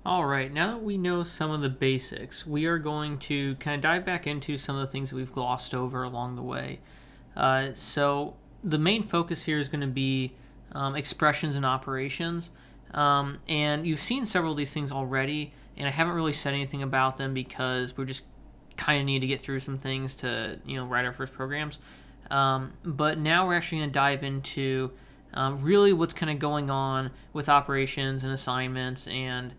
All right, now that we know some of the basics, we are going to kind of dive back into some of the things that we've glossed over along the way. So the main focus here is going to be expressions and operations. And you've seen several of these things already, and I haven't really said anything about them because we're just kind of need to get through some things to write our first programs. But now we're actually going to dive into really what's kind of going on with operations and assignments and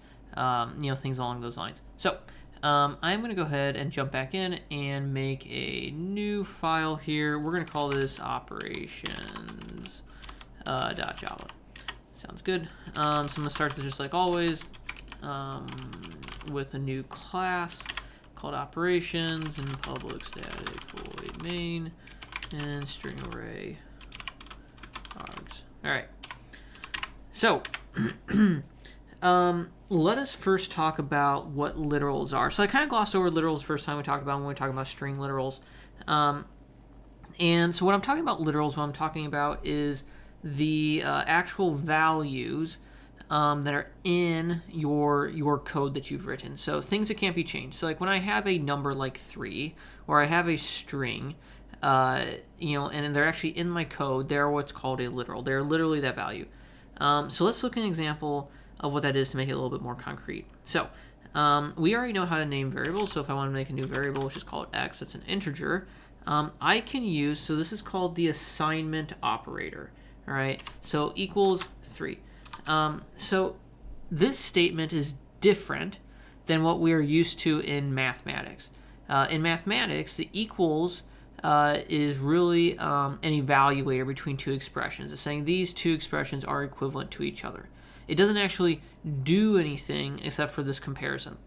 things along those lines. So I'm going to go ahead and jump back in and make a new file here. We're going to call this operations.java. Sounds good. So I'm going to start this just like always with a new class called operations and public static void main and string array args. All right. So let us first talk about what literals are. So I kind of glossed over literals the first time we talked about when we talked about string literals. And so what I'm talking about literals, what I'm talking about is the actual values that are in your code that you've written. So things that can't be changed. So like when I have a number like 3 or I have a string, and they're actually in my code, they're what's called a literal. They're literally that value. So let's look at an example of what that is to make it a little bit more concrete. So we already know how to name variables. So if I want to make a new variable, which is called x, that's an integer, I can use, so this is called the assignment operator. All right, so equals 3. So this statement is different than what we are used to in mathematics. In mathematics, the equals is really an evaluator between two expressions. It's saying these two expressions are equivalent to each other. It doesn't actually do anything except for this comparison.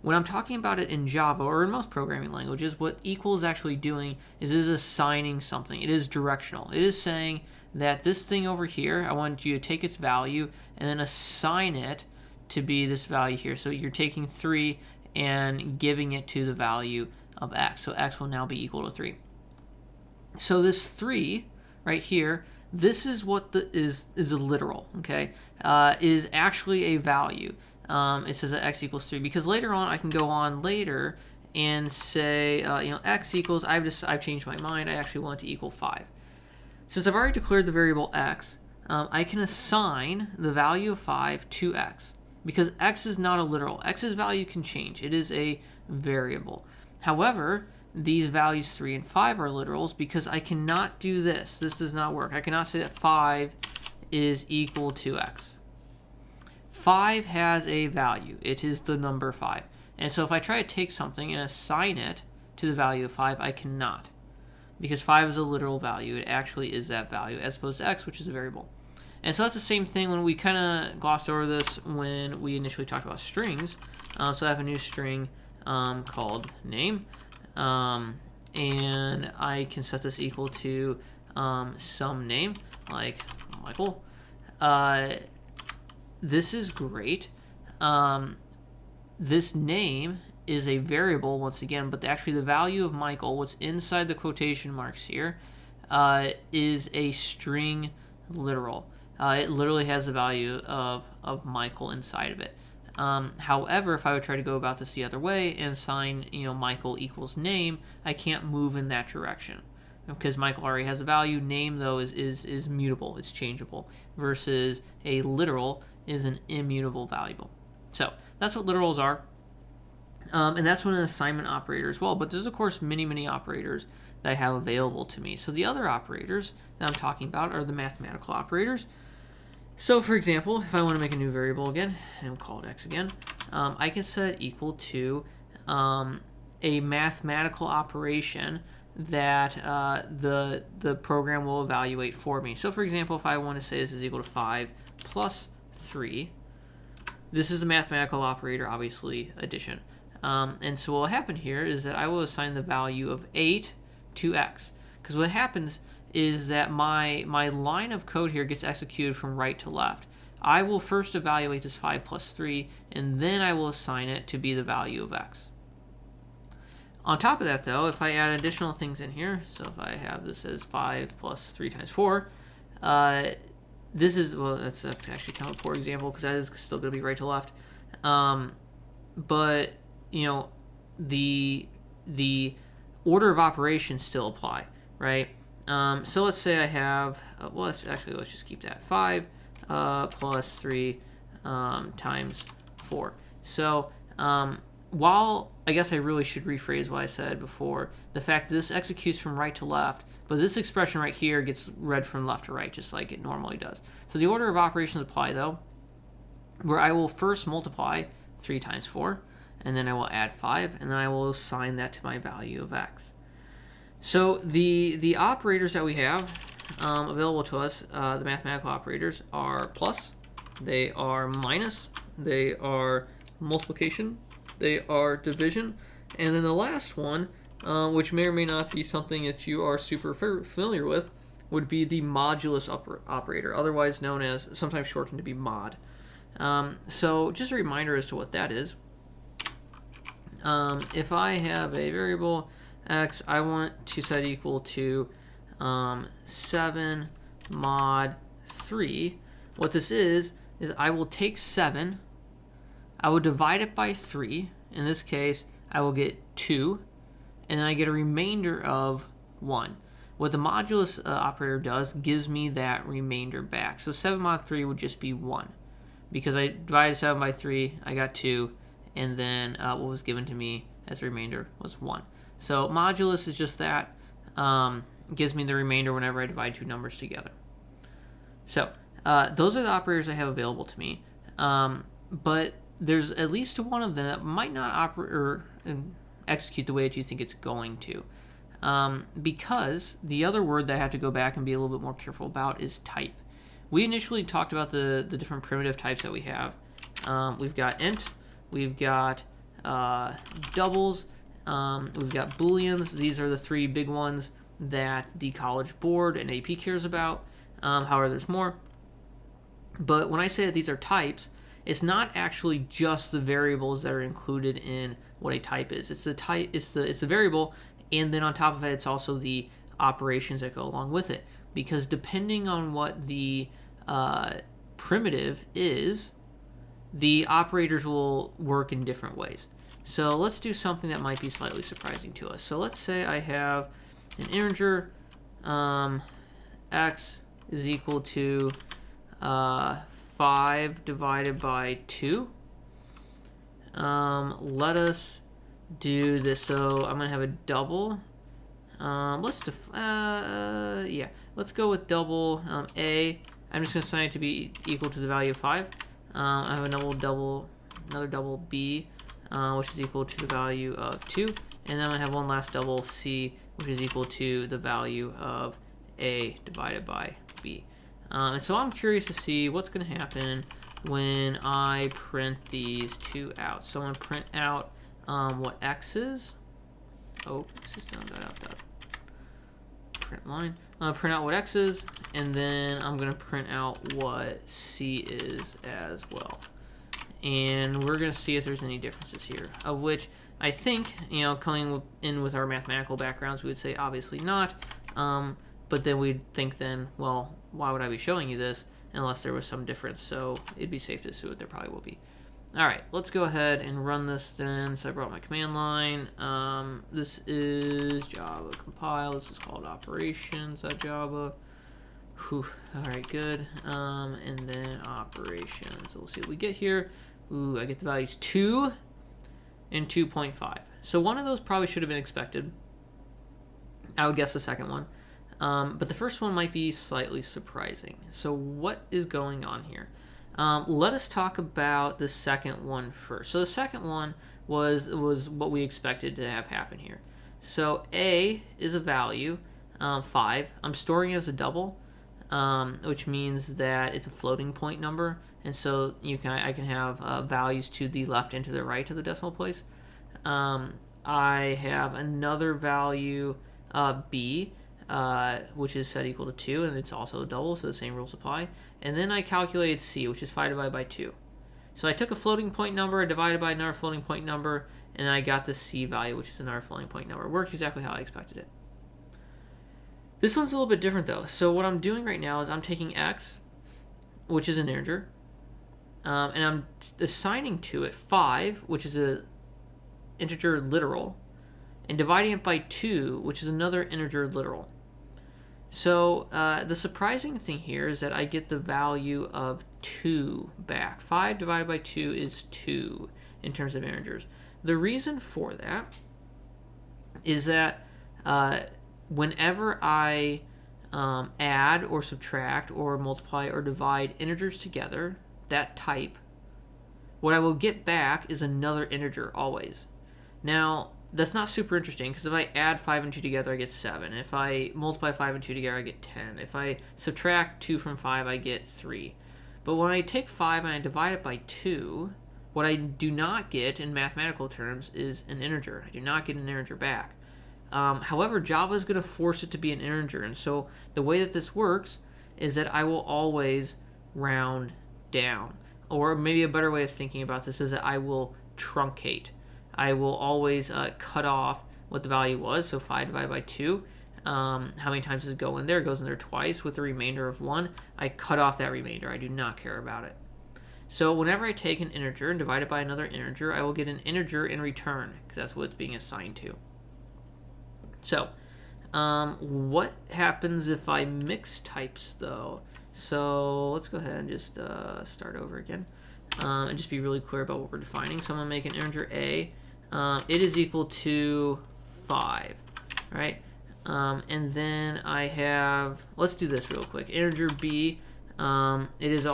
When I'm talking about it in Java or in most programming languages, what equal is actually doing is it is assigning something. It is directional. It is saying that this thing over here, I want you to take its value and then assign it to be this value here. So you're taking 3 and giving it to the value of x. So x will now be equal to 3. So this 3 right here, this is what is a literal, okay, is actually a value. It says that x equals 3 because later on I can go on later and say, x equals, I've changed my mind, I actually want it to equal 5. Since I've already declared the variable x, I can assign the value of 5 to x because x is not a literal. X's value can change. It is a variable. However, these values 3 and 5 are literals because I cannot do this. This does not work. I cannot say that 5 is equal to x. 5 has a value. It is the number 5. And so if I try to take something and assign it to the value of 5, I cannot. Because 5 is a literal value. It actually is that value as opposed to x, which is a variable. And so that's the same thing when we kind of glossed over this when we initially talked about strings. So I have a new string called name. And I can set this equal to some name, like Michael. This is great. This name is a variable once again, but actually the value of Michael, what's inside the quotation marks here, is a string literal. It literally has the value of Michael inside of it. However, if I would try to go about this the other way and assign, Michael equals name, I can't move in that direction because Michael already has a value. Name, though, is mutable. It's changeable versus a literal is an immutable variable. So that's what literals are. And that's what an assignment operator as well. But there's, of course, many operators that I have available to me. So the other operators that I'm talking about are the mathematical operators. So, for example, if I want to make a new variable again, and we'll call it x again, I can set it equal to a mathematical operation that the program will evaluate for me. So, for example, if I want to say this is equal to 5 plus 3, this is the mathematical operator, obviously, addition. And so what will happen here is that I will assign the value of 8 to x. Because what happens is that my line of code here gets executed from right to left. I will first evaluate this 5 plus 3, and then I will assign it to be the value of x. On top of that, though, if I add additional things in here, so if I have this as 5 plus 3 times 4, this is, well, that's actually kind of a poor example because that is still going to be right to left. But you know, the order of operations still apply, right? So let's say I have, well, let's just keep that 5 plus 3 times 4. So while I guess I really should rephrase what I said before, the fact that this executes from right to left, but this expression right here gets read from left to right, just like it normally does. So the order of operations apply, though, where I will first multiply 3 times 4, and then I will add 5, and then I will assign that to my value of x. So the operators that we have available to us, the mathematical operators, are plus, they are minus, they are multiplication, they are division, and then the last one, which may or may not be something that you are super familiar with, would be the modulus operator, otherwise known as, sometimes shortened to be mod. So just a reminder as to what that is. If I have a variable x, I want to set equal to 7 mod 3. What this is I will take 7, I will divide it by 3. In this case, I will get 2, and then I get a remainder of 1. What the modulus operator does gives me that remainder back. So 7 mod 3 would just be 1. Because I divided 7 by 3, I got 2, and then what was given to me as a remainder was 1. So modulus is just that. Gives me the remainder whenever I divide two numbers together. So those are the operators I have available to me. But there's at least one of them that might not operate or execute the way that you think it's going to. Because the other word that I have to go back and be a little bit more careful about is type. We initially talked about the different primitive types that we have. We've got int, we've got doubles, we've got booleans. These are the three big ones that the College Board and AP cares about. However, there's more. But when I say that these are types, it's not actually just the variables that are included in what a type is. It's the type, it's the variable, and then on top of it, it's also the operations that go along with it. Because depending on what the primitive is, the operators will work in different ways. So let's do something that might be slightly surprising to us. So let's say I have an integer, x is equal to 5 divided by 2. Let us do this. So I'm going to have a double. Let's go with double a. I'm just going to assign it to be equal to the value of 5. I have another double b, which is equal to the value of 2. And then I have one last double c, which is equal to the value of a divided by b. And so I'm curious to see what's going to happen when I print these two out. So I'm going to print out what x is. Oh, system dot out dot print line. I'm going to print out what x is, and then I'm going to print out what c is as well. And we're going to see if there's any differences here, of which I think, coming in with our mathematical backgrounds, we would say obviously not. But then we'd think then, well, why would I be showing you this unless there was some difference? So it'd be safe to assume that there probably will be. All right, let's go ahead and run this then. So I brought my command line. This is Java compile. This is called operations.java. All right, good. And then operations. So we'll see what we get here. Ooh, I get the values 2 and 2.5. So one of those probably should have been expected. I would guess the second one. But the first one might be slightly surprising. So what is going on here? Let us talk about the second one first. So the second one was what we expected to have happen here. So a is a value, 5. I'm storing it as a double, which means that it's a floating point number, and so I can have values to the left and to the right of the decimal place. I have another value, b, which is set equal to 2, and it's also a double, so the same rules apply. And then I calculated c, which is 5 divided by 2. So I took a floating point number, I divided by another floating point number, and I got the c value, which is another floating point number. It worked exactly how I expected it. This one's a little bit different, though. So what I'm doing right now is I'm taking x, which is an integer, and I'm assigning to it 5, which is a integer literal, and dividing it by 2, which is another integer literal. So the surprising thing here is that I get the value of 2 back. 5 divided by 2 is 2 in terms of integers. The reason for that is that whenever I add or subtract or multiply or divide integers together, that type, what I will get back is another integer always. Now, that's not super interesting, because if I add 5 and 2 together, I get 7. If I multiply 5 and 2 together, I get 10. If I subtract 2 from 5, I get 3. But when I take 5 and I divide it by 2, what I do not get in mathematical terms is an integer. I do not get an integer back. However, Java is going to force it to be an integer, and so the way that this works is that I will always round down. Or maybe a better way of thinking about this is that I will truncate. I will always cut off what the value was, so 5 divided by 2. How many times does it go in there? It goes in there twice with the remainder of 1. I cut off that remainder. I do not care about it. So whenever I take an integer and divide it by another integer, I will get an integer in return, because that's what it's being assigned to. So what happens if I mix types, though? So let's go ahead and just start over again and just be really clear about what we're defining. So I'm going to make an integer a. It is equal to 5, right? And then I have, let's do this real quick. Integer b, it is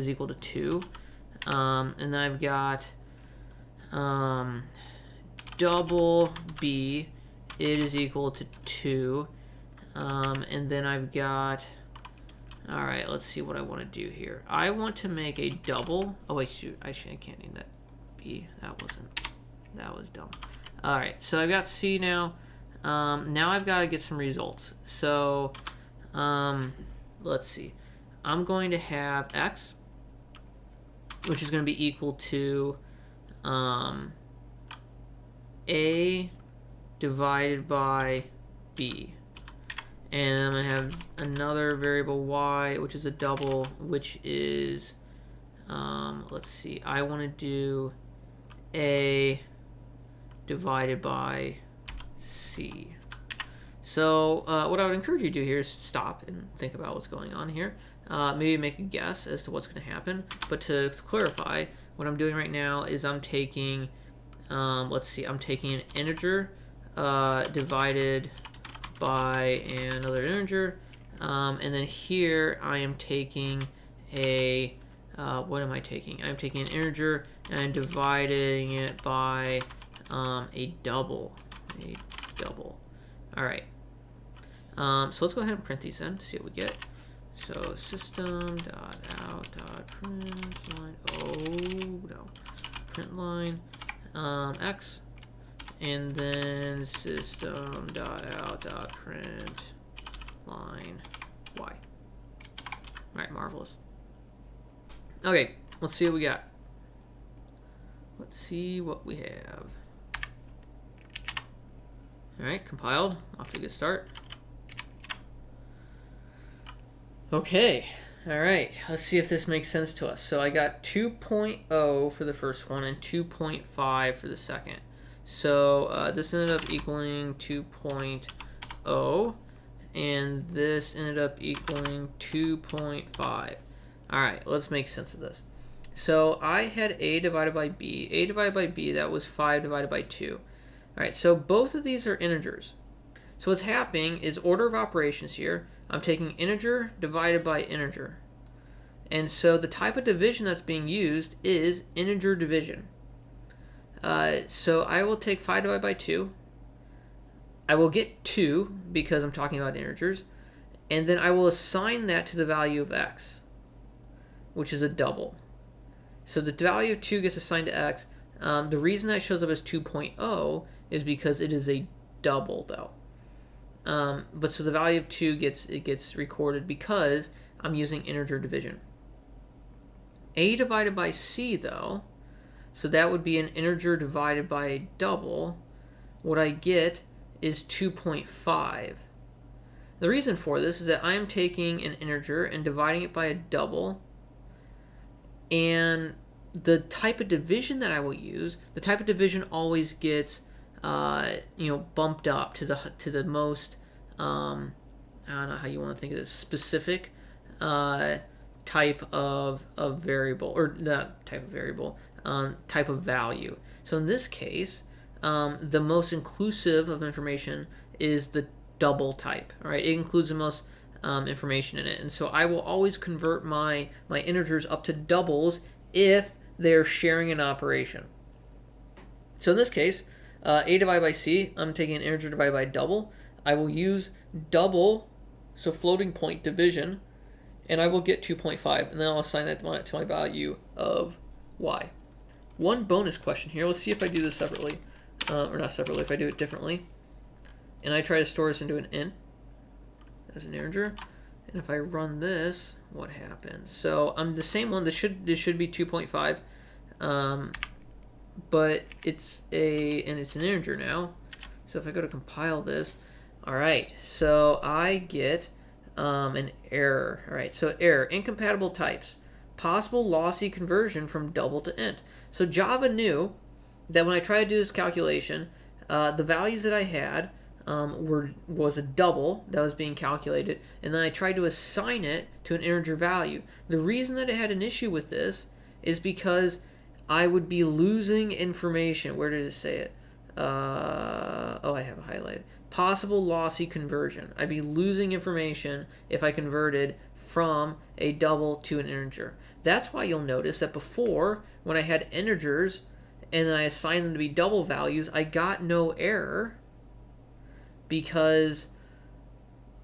equal to 2. And then I've got double b, it is equal to 2. And then I've got, all right, let's see what I want to do here. I want to make a double. Oh wait, shoot, I can't name that b. That was dumb. All right, so I've got C now. Now I've got to get some results. So let's see. I'm going to have X, which is going to be equal to A divided by B. And I'm going to have another variable Y, which is a double, which is, let's see, I want to do A divided by C. So what I would encourage you to do here is stop and think about what's going on here. Maybe make a guess as to what's going to happen. But to clarify, what I'm doing right now is I'm taking, let's see, I'm taking an integer divided by another integer. And then here I am taking a, what am I taking? I'm taking an integer and I'm dividing it by a double. All right. So let's go ahead and print these in to see what we get. So system.out.println, print line X, and then system.out.println Y. All right, marvelous. Okay, let's see what we got. Let's see what we have. All right, compiled. Off to a good start. Okay, all right. Let's see if this makes sense to us. So I got 2.0 for the first one and 2.5 for the second. So this ended up equaling 2.0, and this ended up equaling 2.5. All right, let's make sense of this. So I had A divided by B. A divided by B, that was 5 divided by 2. All right, so both of these are integers. So what's happening is order of operations here. I'm taking integer divided by integer. And so the type of division that's being used is integer division. So I will take 5 divided by 2. I will get 2 because I'm talking about integers. And then I will assign that to the value of x, which is a double. So the value of 2 gets assigned to x. The reason that shows up as 2.0 is because it is a double, though. But so the value of 2 gets recorded because I'm using integer division. A divided by C, though, so that would be an integer divided by a double. What I get is 2.5. The reason for this is that I am taking an integer and dividing it by a double, And the type of division that I will use, the type of division always gets bumped up to the most I don't know how you want to think of this, specific type of variable, or not type of variable, type of value. So in this case, the most inclusive of information is the double type. All right, it includes the most information in it, and so I will always convert my integers up to doubles if they're sharing an operation. So in this case, a divided by c, I'm taking an integer divided by double. I will use double, so floating point division, and I will get 2.5, and then I'll assign that to my value of y. One bonus question here. Let's see if I do this separately, or not separately, if I do it differently. And I try to store this into an int as an integer. And if I run this, what happens? So I'm the same one. This should be 2.5, but it's an integer now. So if I go to compile this, all right. So I get an error. All right. So error: incompatible types, possible lossy conversion from double to int. So Java knew that when I tried to do this calculation, the values that I had was a double that was being calculated, and then I tried to assign it to an integer value. The reason that it had an issue with this is because I would be losing information. Where did it say it? Oh, I have it highlighted. Possible lossy conversion. I'd be losing information if I converted from a double to an integer. That's why you'll notice that before, when I had integers and then I assigned them to be double values, I got no error because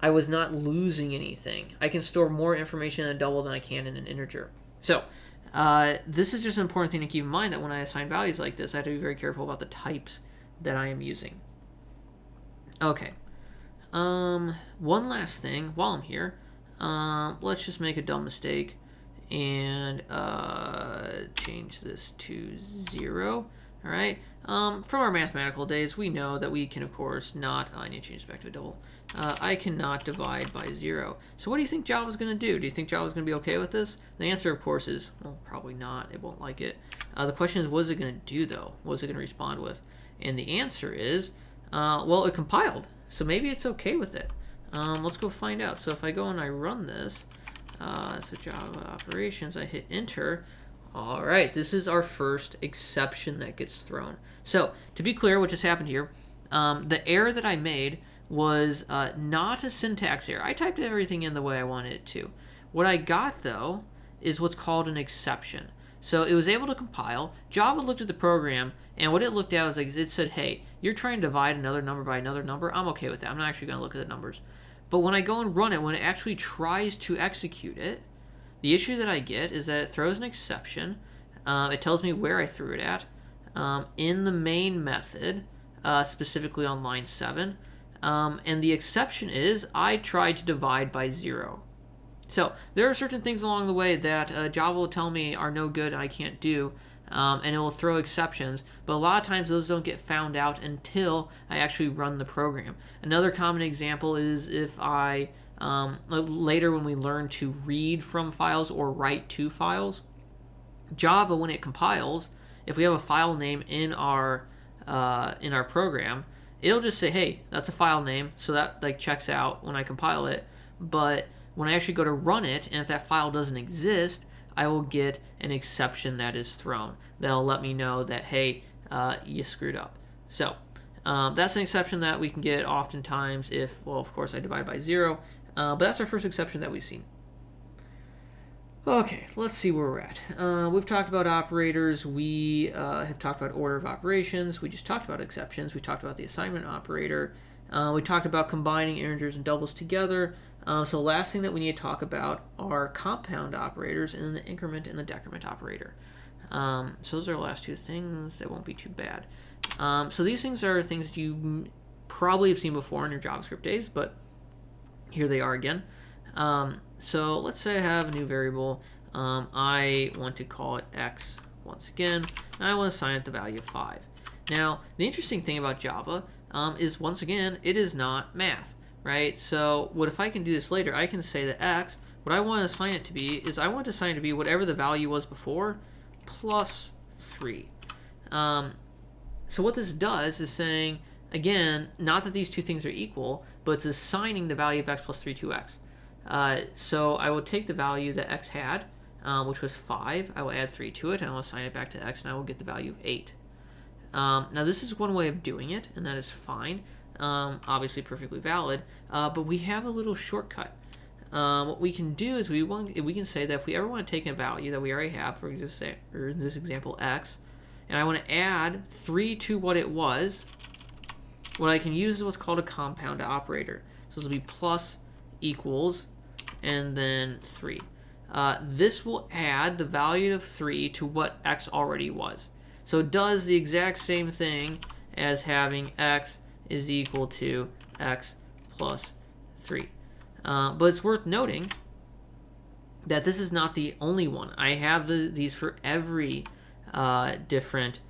I was not losing anything. I can store more information in a double than I can in an integer. So this is just an important thing to keep in mind, that when I assign values like this, I have to be very careful about the types that I am using. Okay. One last thing while I'm here. Let's just make a dumb mistake and change this to 0. All right. From our mathematical days, we know that we can, of course, not. I need to change this back to a double. I cannot divide by 0. So what do you think Java's going to do? Do you think Java's going to be okay with this? The answer, of course, is, well, probably not. It won't like it. The question is, what is it going to do, though? What is it going to respond with? And the answer is, well, it compiled. So maybe it's okay with it. Let's go find out. So if I go and I run this, so Java operations, I hit enter. All right, this is our first exception that gets thrown. So to be clear, what just happened here, the error that I made was not a syntax error. I typed everything in the way I wanted it to. What I got, though, is what's called an exception. So it was able to compile. Java looked at the program, and what it looked at was like, it said, hey, you're trying to divide another number by another number. I'm okay with that. I'm not actually going to look at the numbers. But when I go and run it, when it actually tries to execute it, the issue that I get is that it throws an exception. It tells me where I threw it at in the main method, specifically on line 7. And the exception is I tried to divide by 0. So there are certain things along the way that Java will tell me are no good, I can't do, and it will throw exceptions. But a lot of times those don't get found out until I actually run the program. Another common example is if I later when we learn to read from files or write to files, Java, when it compiles, if we have a file name in our program, it'll just say, hey, that's a file name, so that like checks out when I compile it. But when I actually go to run it, and if that file doesn't exist, I will get an exception that is thrown. That'll let me know that, hey, you screwed up. So that's an exception that we can get oftentimes if, well, of course, I divide by 0. But that's our first exception that we've seen. Okay, let's see where we're at. We've talked about operators. We have talked about order of operations. We just talked about exceptions. We talked about the assignment operator. We talked about combining integers and doubles together. So the last thing that we need to talk about are compound operators and then the increment and the decrement operator. So those are the last two things. That won't be too bad. So these things are things that you probably have seen before in your JavaScript days, but here they are again. So let's say I have a new variable. I want to call it x once again, and I want to assign it the value of 5. Now, the interesting thing about Java is, once again, it is not math, right? So what if I can do this later? I can say that x what I want to assign it to be is I want to assign it to be whatever the value was before plus 3. So what this does is saying, again, not that these two things are equal, but it's assigning the value of x plus 3 to x. So I will take the value that x had, which was 5. I will add 3 to it, and I will assign it back to x, and I will get the value of 8. Now this is one way of doing it, and that is fine. Obviously perfectly valid, but we have a little shortcut. What we can do is we can say that if we ever want to take a value that we already have, for example, or in this example, x, and I want to add 3 to what it was, what I can use is what's called a compound operator. So this will be plus equals and then 3. This will add the value of 3 to what x already was. So it does the exact same thing as having x is equal to x plus 3. But it's worth noting that this is not the only one. I have these for every different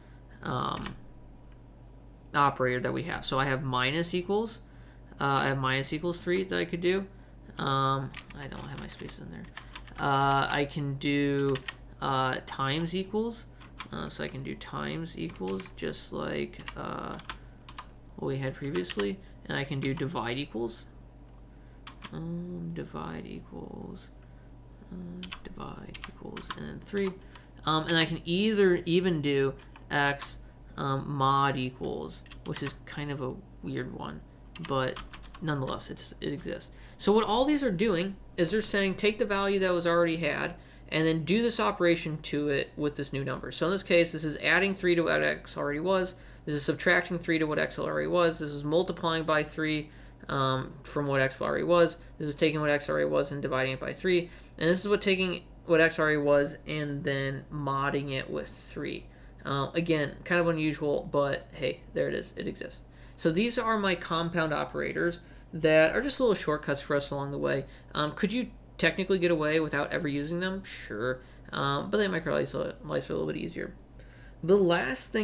operator that we have. So I have minus equals. I have minus equals 3 that I could do. I don't have my space in there. I can do times equals. So I can do times equals just like what we had previously. And I can do divide equals. Divide equals, and then 3. And I can even do x mod equals, which is kind of a weird one, but nonetheless it exists. So what all these are doing is they're saying take the value that was already had and then do this operation to it with this new number. So in this case, this is adding 3 to what x already was. This is subtracting 3 to what x already was. This is multiplying by 3 from what x already was. This is taking what x already was and dividing it by 3. And this is what taking what x already was and then modding it with 3. Again, kind of unusual, but hey, there it is. It exists. So these are my compound operators that are just little shortcuts for us along the way. Could you technically get away without ever using them? Sure. But they make our life a little bit easier. The last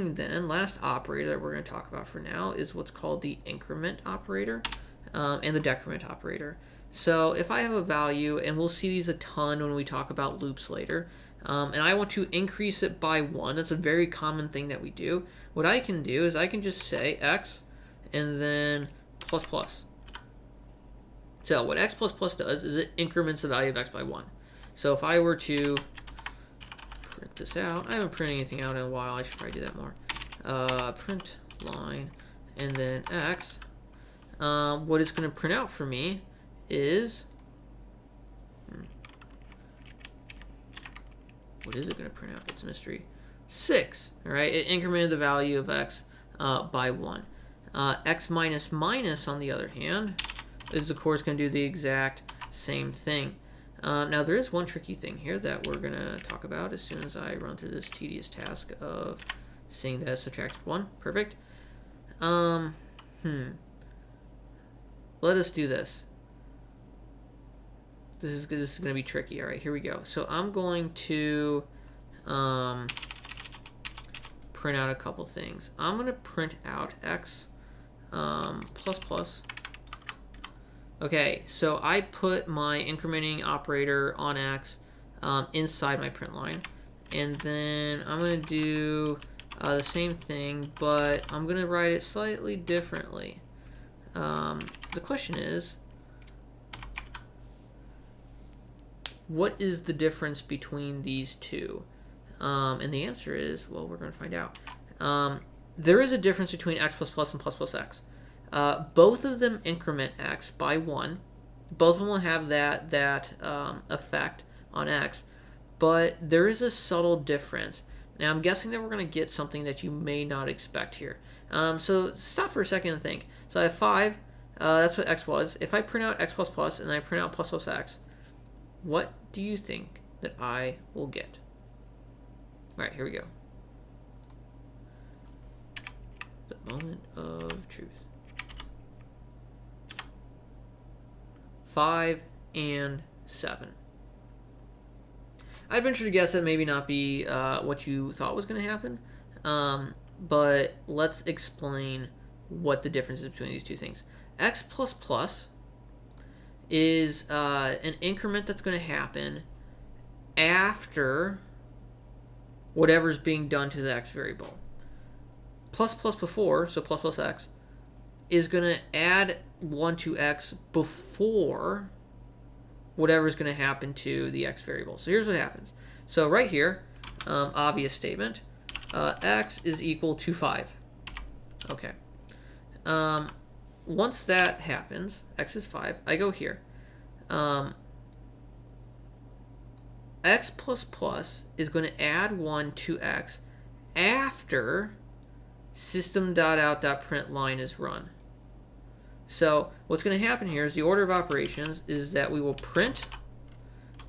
operator that we're going to talk about for now is what's called the increment operator and the decrement operator. So if I have a value, and we'll see these a ton when we talk about loops later, and I want to increase it by 1, that's a very common thing that we do. What I can do is I can just say x and then plus plus. So what x plus plus does is it increments the value of x by 1. So if I were to print this out, I haven't printed anything out in a while, I should probably do that more. Print line and then x. What it's going to print out for me is, what is it going to print out? It's a mystery. 6, all right? It incremented the value of x by 1. X minus minus, on the other hand, is of course going to do the exact same thing. Now there is one tricky thing here that we're going to talk about as soon as I run through this tedious task of seeing that it's subtracted 1. Perfect. Let us do this. This is going to be tricky. All right, here we go. So I'm going to print out a couple things. I'm going to print out x plus plus. Okay, so I put my incrementing operator on x inside my print line. And then I'm going to do the same thing, but I'm going to write it slightly differently. The question is, what is the difference between these two? And the answer is, well, we're going to find out. There is a difference between x plus plus and plus plus x. Both of them increment x by 1. Both of them will have that effect on x, but there is a subtle difference. Now, I'm guessing that we're going to get something that you may not expect here. So stop for a second and think. So I have 5. That's what x was. If I print out x plus plus and I print out plus plus x, what do you think that I will get? All right, here we go. The moment of truth. 5 and 7. I'd venture to guess that maybe not be what you thought was going to happen, but let's explain what the difference is between these two things. X plus plus is an increment that's going to happen after whatever's being done to the x variable. Plus plus before, so plus plus x, is going to add 1 to x before whatever's going to happen to the x variable. So here's what happens. So right here, obvious statement, x is equal to 5. Okay. Once that happens, x is 5, I go here. X plus plus is going to add 1 to x after system.out.println is run. So what's going to happen here is the order of operations is that we will print,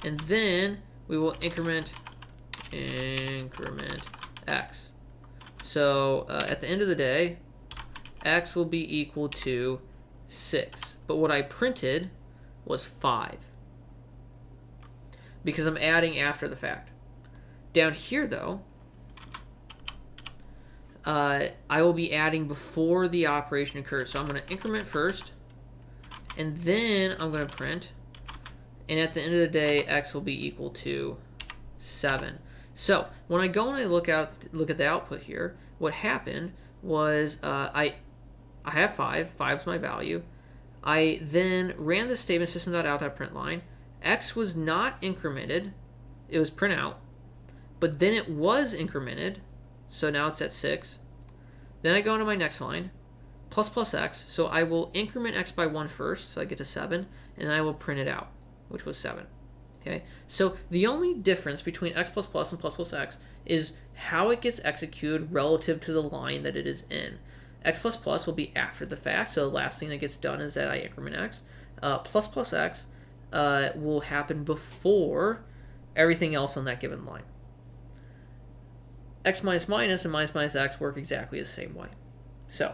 and then we will increment x. So at the end of the day, x will be equal to 6. But what I printed was 5 because I'm adding after the fact. Down here, though, I will be adding before the operation occurs. So I'm going to increment first, and then I'm going to print. And at the end of the day, x will be equal to 7. So when I go and I look at the output here, what happened was I have 5. 5 is my value. I then ran the statement system.out.println. X was not incremented. It was print out. But then it was incremented. So now it's at 6. Then I go into my next line. Plus plus x. So I will increment x by 1 first. So I get to 7. And then I will print it out, which was 7. Okay. So the only difference between x plus plus and plus plus x is how it gets executed relative to the line that it is in. X plus plus will be after the fact, so the last thing that gets done is that I increment x. Plus plus x will happen before everything else on that given line. X minus minus and minus minus x work exactly the same way. So,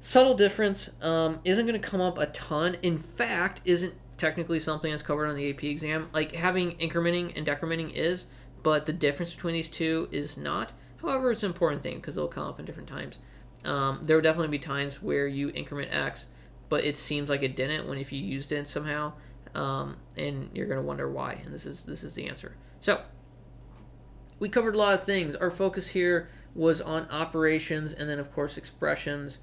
subtle difference isn't going to come up a ton. In fact, isn't technically something that's covered on the AP exam. Like having incrementing and decrementing is, but the difference between these two is not. However, it's an important thing because they'll come up in different times. There will definitely be times where you increment x, but it seems like it didn't when if you used it somehow, and you're going to wonder why, and this is the answer. So, we covered a lot of things. Our focus here was on operations and then, of course, expressions.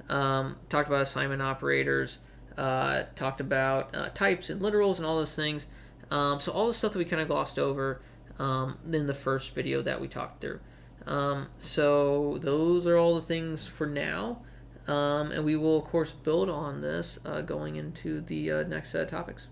Talked about assignment operators, talked about types and literals and all those things. So all the stuff that we kind of glossed over in the first video that we talked through. So those are all the things for now, and we will of course build on this going into the next set of topics.